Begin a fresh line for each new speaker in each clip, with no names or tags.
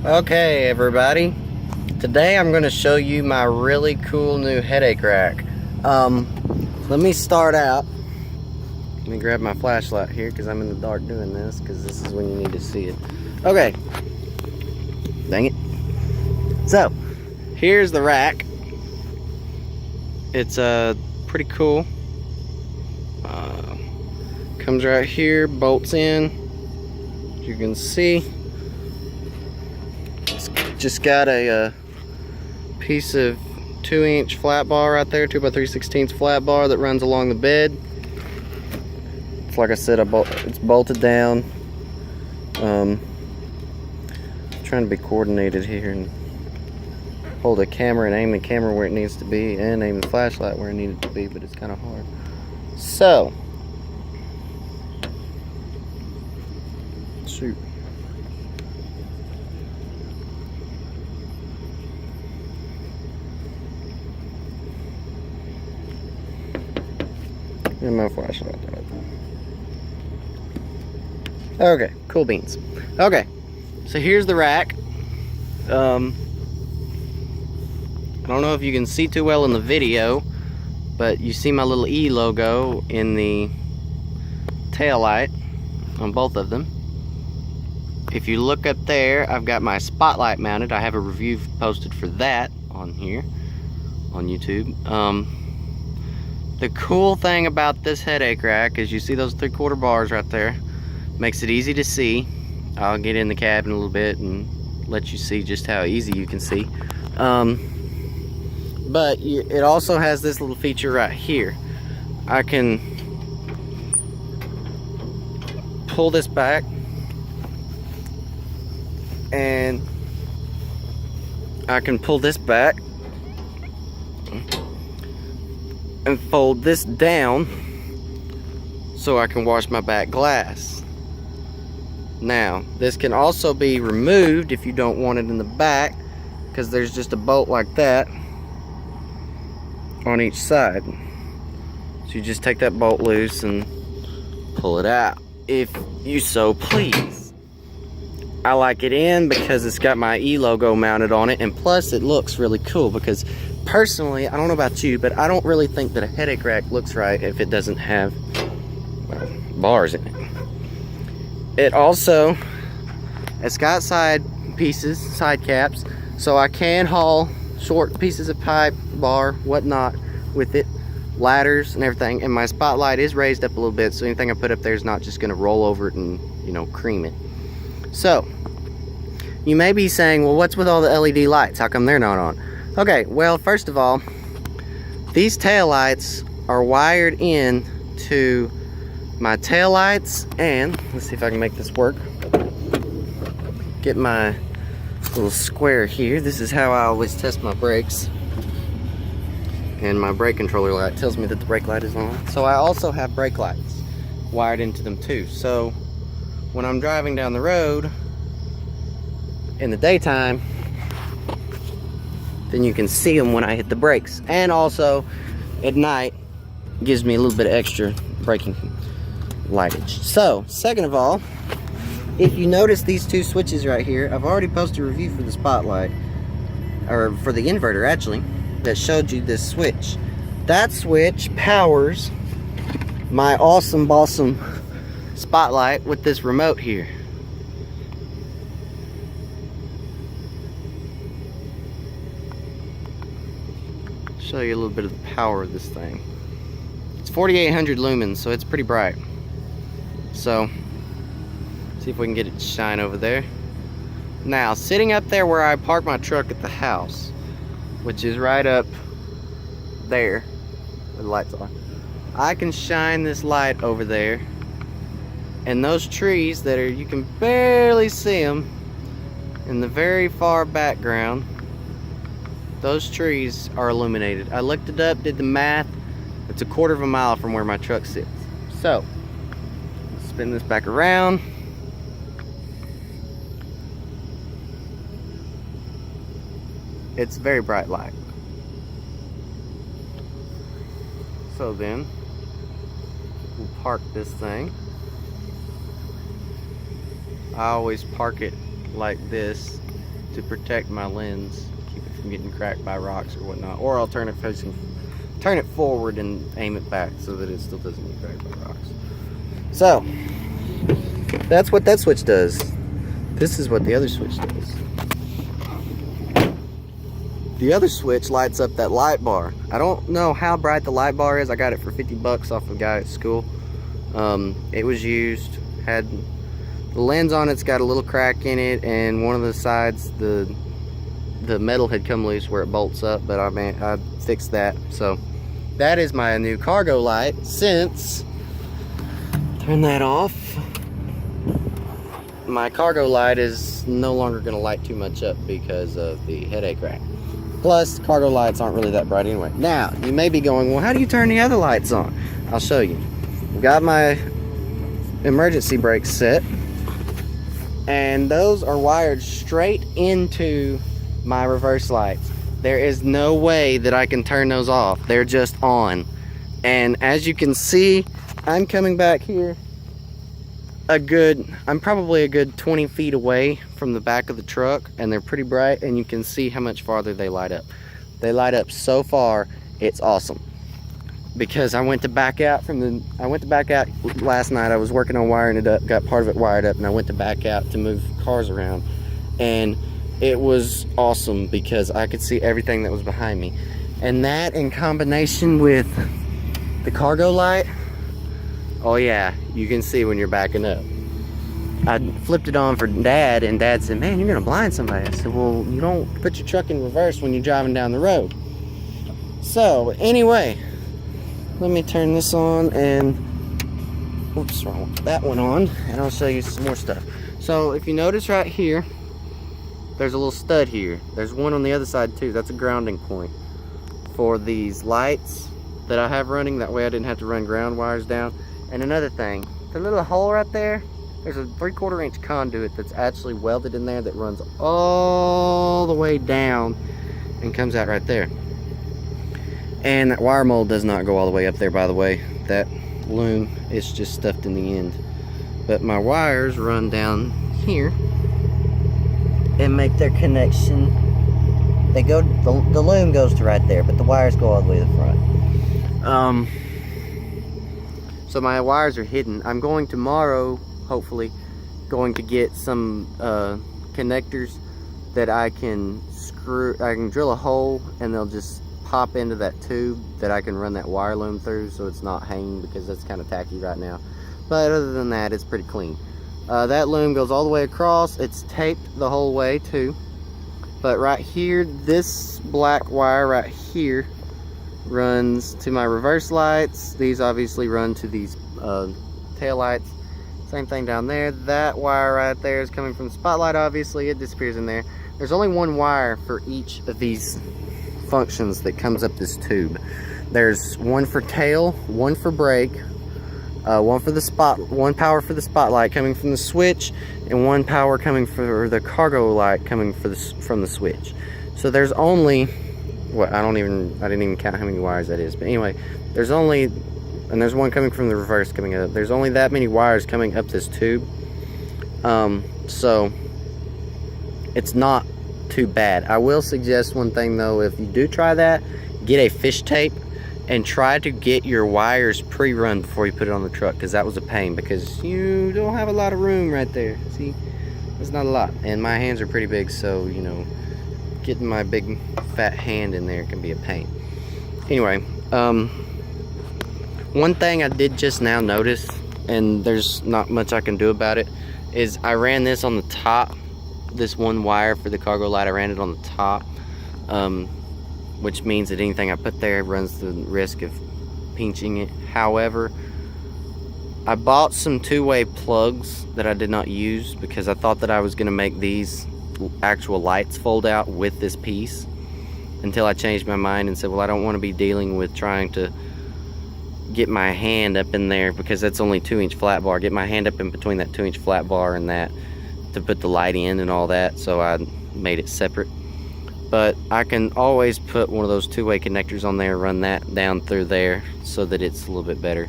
Okay, everybody. Today I'm going to show you my really cool new headache rack. Let me start out. Let me grab my flashlight here because I'm in the dark doing this because this is when you need to see it. Okay. Dang it. So, here's the rack. It's pretty cool. Comes right here, bolts in. As you can see. Just got a piece of 2-inch flat bar right there, 2 by 3/16 flat bar that runs along the bed. It's like I said, it's bolted down. Trying to be coordinated here and hold a camera and aim the camera where it needs to be and aim the flashlight where it needed to be, but it's kind of hard. So, shoot. And my flashlight. Okay, cool beans. Okay, so here's the rack. I don't know if you can see too well in the video, but you see my little E logo in the tail light on both of them. If you look up there, I've got my spotlight mounted. I have a review posted for that on here on YouTube. The cool thing about this headache rack is you see those 3/4 bars right there. Makes it easy to see. I'll get in the cab in a little bit and let you see just how easy you can see. But it also has this little feature right here. I can pull this back and I can pull this back and fold this down so I can wash my back glass. Now, this can also be removed if you don't want it in the back, because there's just a bolt like that on each side. So you just take that bolt loose and pull it out if you so please. I like it in because it's got my E logo mounted on it, and plus it looks really cool because personally, I don't know about you, but I don't really think that a headache rack looks right if it doesn't have, well, bars in it. It's got side pieces, side caps, so I can haul short pieces of pipe, bar, whatnot with it, ladders and everything, and my spotlight is raised up a little bit, so anything I put up there is not just going to roll over it and, you know, cream it. So, you may be saying, well, what's with all the LED lights? How come they're not on? Okay, well, first of all, these tail lights are wired in to my tail lights, and let's see if I can make this work. Get my little square here. This is how I always test my brakes. And my brake controller light tells me that the brake light is on. So I also have brake lights wired into them too. So when I'm driving down the road in the daytime, then you can see them when I hit the brakes. And also at night, gives me a little bit of extra braking lightage. So, second of all, if you notice these two switches right here, I've already posted a review for the spotlight, or for the inverter actually, that showed you this switch. That switch powers my awesome spotlight with this remote here. Show you a little bit of the power of this thing. It's 4,800 lumens, so it's pretty bright. So, see if we can get it to shine over there. Now, sitting up there where I park my truck at the house, which is right up there where the lights are, I can shine this light over there, and those trees that are, you can barely see them in the very far background, those trees are illuminated. I looked it up, did the math. It's a 1/4 of a mile from where my truck sits. So, spin this back around. It's very bright light. So then, we'll park this thing. I always park it like this to protect my lens, keep it from getting cracked by rocks or whatnot. Or I'll turn it forward and aim it back so that it still doesn't get cracked by rocks. So that's what that switch does. This is what the other switch does. The other switch lights up that light bar. I don't know how bright the light bar is. I got it for 50 bucks off a guy at school. It was used, had the lens on it's got a little crack in it, and one of the sides, the metal had come loose where it bolts up, but I fixed that. So that is my new cargo light. Since, turn that off, my cargo light is no longer going to light too much up because of the headache rack. Plus, cargo lights aren't really that bright anyway. Now, you may be going, well, how do you turn the other lights on? I'll show you. I've got my emergency brakes set, and those are wired straight into my reverse lights. There is no way that I can turn those off. They're just on. And as you can see, I'm coming back here I'm probably a good 20 feet away from the back of the truck, and they're pretty bright, and you can see how much farther they light up. They light up so far, it's awesome. Because I went to back out last night. I was working on wiring it up, got part of it wired up, and I went to back out to move cars around, and it was awesome because I could see everything that was behind me. And that, in combination with the cargo light, oh yeah, you can see when you're backing up. I flipped it on for Dad, and Dad said, man, you're gonna blind somebody. I said, well, you don't put your truck in reverse when you're driving down the road. So anyway, let me turn this on and, oops, wrong, that one on, and I'll show you some more stuff. So if you notice right here, there's a little stud here. There's one on the other side too. That's a grounding point for these lights that I have running. That way I didn't have to run ground wires down. And another thing, the little hole right there, there's a 3/4 inch conduit that's actually welded in there that runs all the way down and comes out right there. And that wire mold does not go all the way up there, by the way. That loom is just stuffed in the end. But my wires run down here and make their connection. They go, the loom goes to right there, but the wires go all the way to the front. So my wires are hidden. I'm going tomorrow, hopefully, going to get some connectors that I can drill a hole, and they'll just pop into that tube that I can run that wire loom through, so it's not hanging, because that's kind of tacky right now. But other than that, it's pretty clean. That loom goes all the way across. It's taped the whole way too. But right here, this black wire right here runs to my reverse lights. These obviously run to these tail lights. Same thing down there. That wire right there is coming from the spotlight. Obviously it disappears in there. There's only one wire for each of these functions that comes up this tube. There's one for tail, one for brake, one power for the spotlight coming from the switch, and one power coming for the cargo light coming from the switch. So there's only, what, I didn't even count how many wires that is, but anyway, there's one coming from the reverse coming up. There's only that many wires coming up this tube. So it's not too bad. I will suggest one thing though, if you do try that, get a fish tape and try to get your wires pre-run before you put it on the truck, because that was a pain, because you don't have a lot of room right there. See, there's not a lot, and my hands are pretty big, so you know, getting my big fat hand in there can be a pain. Anyway, one thing I did just now notice, and there's not much I can do about it, is I ran this on the top, this one wire for the cargo light. I ran it on the top, which means that anything I put there runs the risk of pinching it. However, I bought some two-way plugs that I did not use because I thought that I was going to make these actual lights fold out with this piece, until I changed my mind and said, well, I don't want to be dealing with trying to get my hand up in there, because that's only 2-inch flat bar, get my hand up in between that 2-inch flat bar and that to put the light in and all that. So I made it separate. But I can always put one of those two-way connectors on there, run that down through there so that it's a little bit better.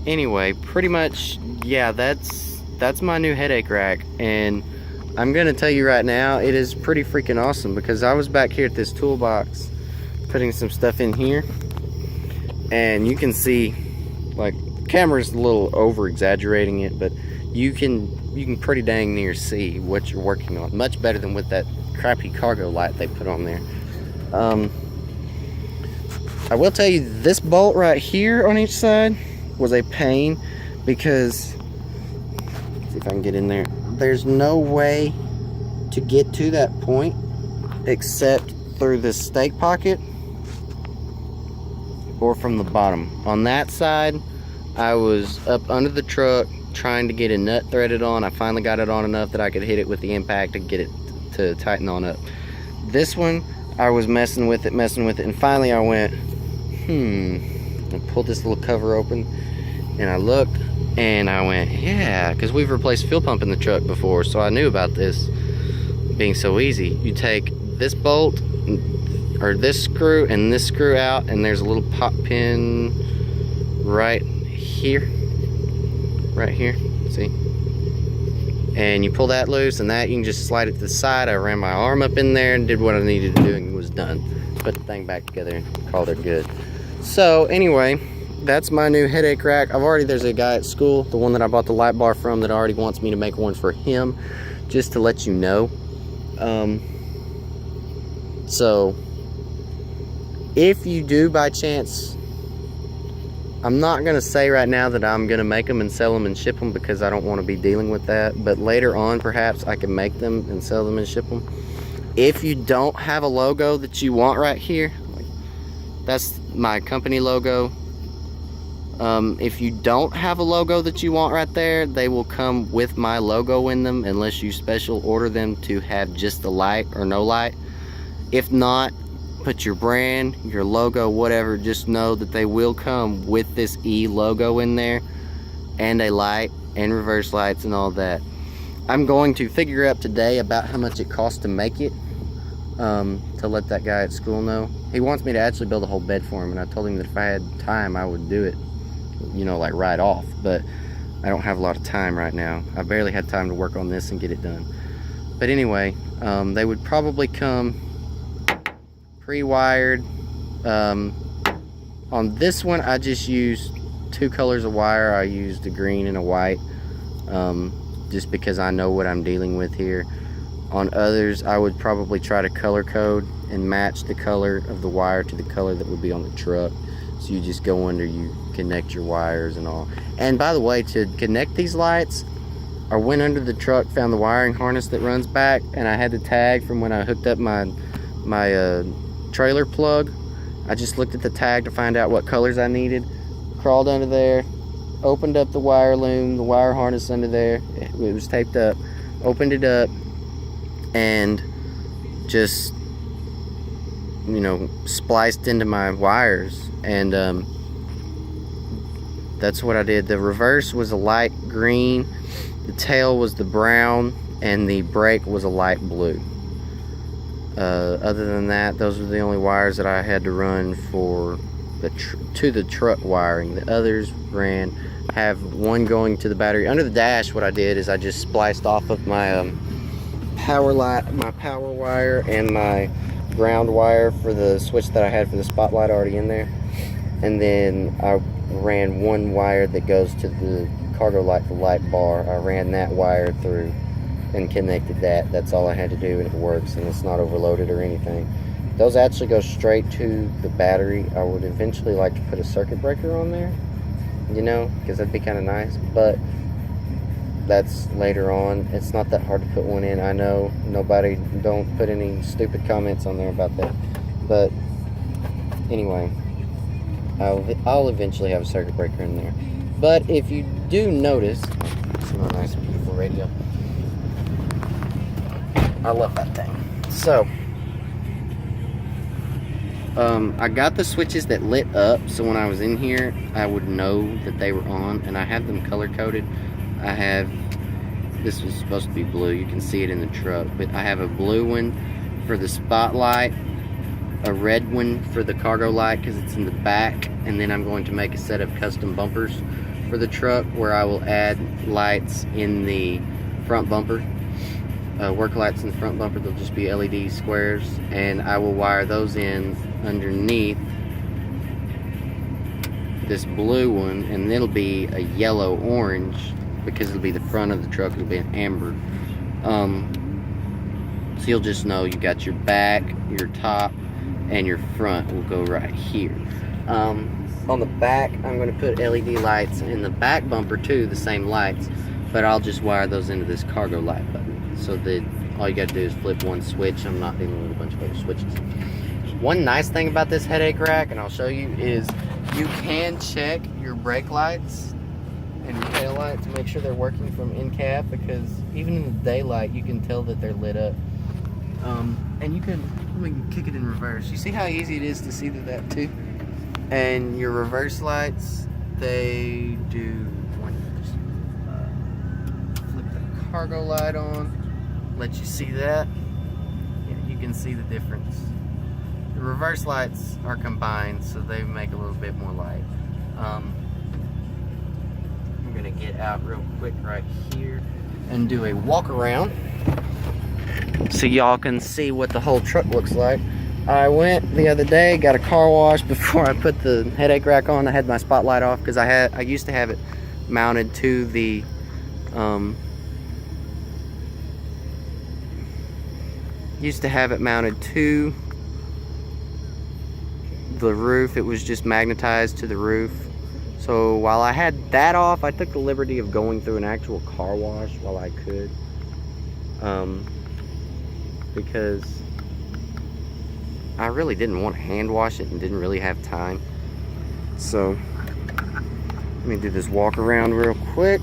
Anyway, pretty much, yeah, that's my new headache rack. And I'm gonna tell you right now, it is pretty freaking awesome, because I was back here at this toolbox putting some stuff in here, and you can see, like, camera's a little over exaggerating it, but you can pretty dang near see what you're working on, much better than with that crappy cargo light they put on there. I will tell you, this bolt right here on each side was a pain, because, let's see if I can get in there, there's no way to get to that point except through this stake pocket or from the bottom. On that side, I was up under the truck trying to get a nut threaded on. I finally got it on enough that I could hit it with the impact to get it to tighten on up. This one, I was messing with it, and finally I went, I pulled this little cover open, and I looked, and I went, yeah, because we've replaced fuel pump in the truck before, so I knew about this being so easy. You take this bolt, or this screw, and this screw out, and there's a little pop pin right here, see? And you pull that loose, and that you can just slide it to the side. I ran my arm up in there and did what I needed to do, and was done. Put the thing back together and called it good. So anyway, that's my new headache rack. There's a guy at school, the one that I bought the light bar from, that already wants me to make one for him, just to let you know. So if you do by chance, I'm not gonna say right now that I'm gonna make them and sell them and ship them, because I don't want to be dealing with that, but later on perhaps I can make them and sell them and ship them. If you don't have a logo that you want right here, that's my company logo. If you don't have a logo that you want right there, they will come with my logo in them, unless you special order them to have just the light or no light. If not, put your brand, your logo, whatever. Just know that they will come with this E logo in there, and a light and reverse lights and all that. I'm going to figure out today about how much it costs to make it, to let that guy at school know. He wants me to actually build a whole bed for him, and I told him that if I had time I would do it, you know, like right off, but I don't have a lot of time right now. I barely had time to work on this and get it done. But anyway, they would probably come pre-wired. On this one I just used 2 colors of wire. I used a green and a white, just because I know what I'm dealing with here. On others, I would probably try to color code and match the color of the wire to the color that would be on the truck. So you just go under, you connect your wires and all. And by the way, to connect these lights, I went under the truck, found the wiring harness that runs back, and I had the tag from when I hooked up my trailer plug. I just looked at the tag to find out what colors I needed, crawled under there, opened up the wire loom, the wire harness under there, it was taped up, opened it up, and just, you know, spliced into my wires, and that's what I did. The reverse was a light green, the tail was the brown, and the brake was a light blue. Other than that, those were the only wires that I had to run for the truck wiring. The others have one going to the battery. Under the dash, what I did is I just spliced off of my power wire and my ground wire for the switch that I had for the spotlight already in there, and then I ran one wire that goes to the cargo light, the light bar. I ran that wire through and connected that. That's all I had to do, and it works, and it's not overloaded or anything. Those actually go straight to the battery. I would eventually like to put a circuit breaker on there, you know, because that'd be kind of nice, but that's later on. It's not that hard to put one in. I know, nobody, don't put any stupid comments on there about that, but anyway, I'll eventually have a circuit breaker in there. But if you do notice, see my nice beautiful radio, I love that thing. So I got the switches that lit up, so when I was in here I would know that they were on, and I have them color coded. I have, this was supposed to be blue, you can see it in the truck, but I have a blue one for the spotlight, a red one for the cargo light because it's in the back, and then I'm going to make a set of custom bumpers for the truck where I will add lights in the front bumper. work lights in the front bumper. They'll just be LED squares, and I will wire those in underneath this blue one, and it'll be a yellow orange because it'll be the front of the truck. It'll be an amber. So you'll just know you got your back, your top, and your front will go right here. On the back, I'm going to put LED lights in the back bumper too, the same lights, but I'll just wire those into this cargo light button, so that all you got to do is flip one switch. I'm not dealing with a bunch of other switches. One nice thing about this headache rack, and I'll show you, is you can check your brake lights and your tail lights to make sure they're working from in cab, because even in the daylight you can tell that they're lit up. And you can, let me kick it in reverse. You see how easy it is to see that too? And your reverse lights, they do wonders. Flip the cargo light on, let you see that. Yeah, you can see the difference. The reverse lights are combined, so they make a little bit more light. I'm gonna get out real quick right here and do a walk around so y'all can see what the whole truck looks like. I went the other day, got a car wash before I put the headache rack on. I had my spotlight off because I used to have it mounted to the roof. It was just magnetized to the roof. So while I had that off, I took the liberty of going through an actual car wash while I could, because I really didn't want to hand wash it and didn't really have time. So let me do this walk around real quick,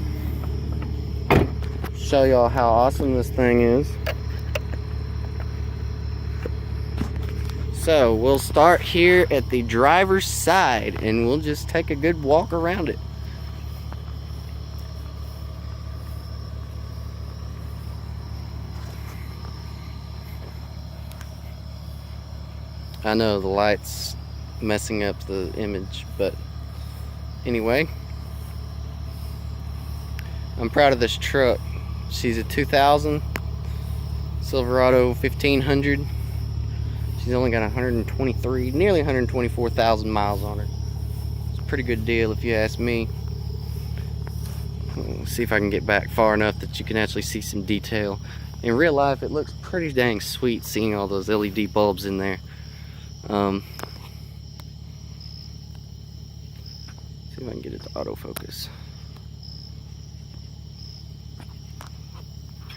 show y'all how awesome this thing is. So we'll start here at the driver's side and we'll just take a good walk around it. I know the light's messing up the image, but anyway, I'm proud of this truck. She's a 2000 Silverado 1500. She's only got 123, nearly 124,000 miles on her. It's a pretty good deal if you ask me. Let's see if I can get back far enough that you can actually see some detail. In real life, it looks pretty dang sweet seeing all those LED bulbs in there. See if I can get it to autofocus.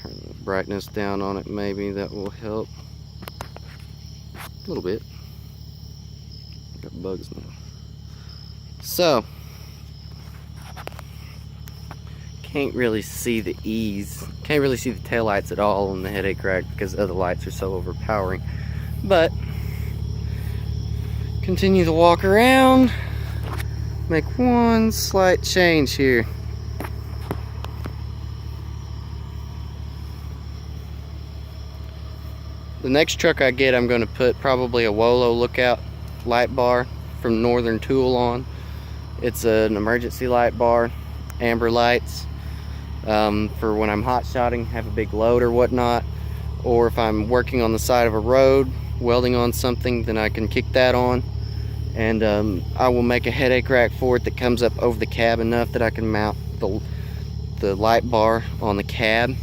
Turn the brightness down on it, maybe that will help. A little bit. Got bugs now. So, can't really see the ease. Can't really see the taillights at all on the headache rack because the other lights are so overpowering. But continue to walk around. Make one slight change here. The next truck I get, I'm going to put probably a Wolo lookout light bar from Northern Tool on. It's an emergency light bar, amber lights, for when I'm hot shotting, have a big load or whatnot, or if I'm working on the side of a road, welding on something, then I can kick that on. And I will make a headache rack for it that comes up over the cab enough that I can mount the light bar on the cab,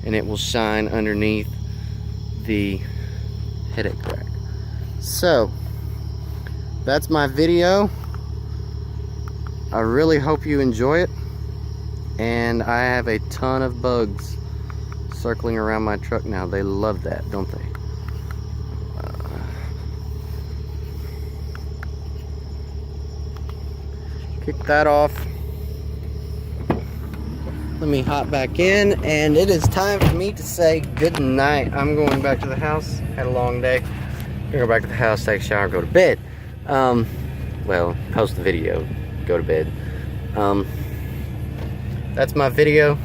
and it will shine underneath the headache rack. So that's my video. I really hope you enjoy it, and I have a ton of bugs circling around my truck now. They love that, don't they? Kick that off. Let me hop back in, and it is time for me to say good night. I'm going back to the house. Had a long day. Gonna go back to the house, take a shower, go to bed. Well, post the video, go to bed. That's my video.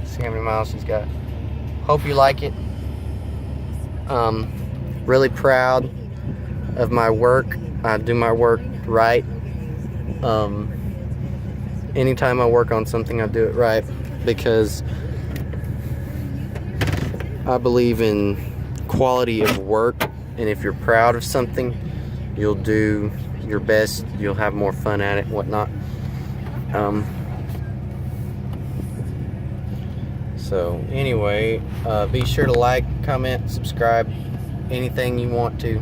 See how many miles she's got. Hope you like it. Really proud of my work. I do my work right. Anytime I work on something, I do it right, because I believe in quality of work, and if you're proud of something, you'll do your best, you'll have more fun at it, whatnot. So anyway, be sure to like, comment, subscribe, anything you want to.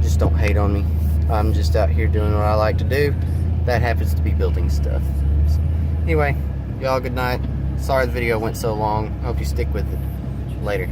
Just don't hate on me. I'm just out here doing what I like to do. That happens to be building stuff. So, anyway, y'all good night. Sorry the video went so long. Hope you stick with it. Later.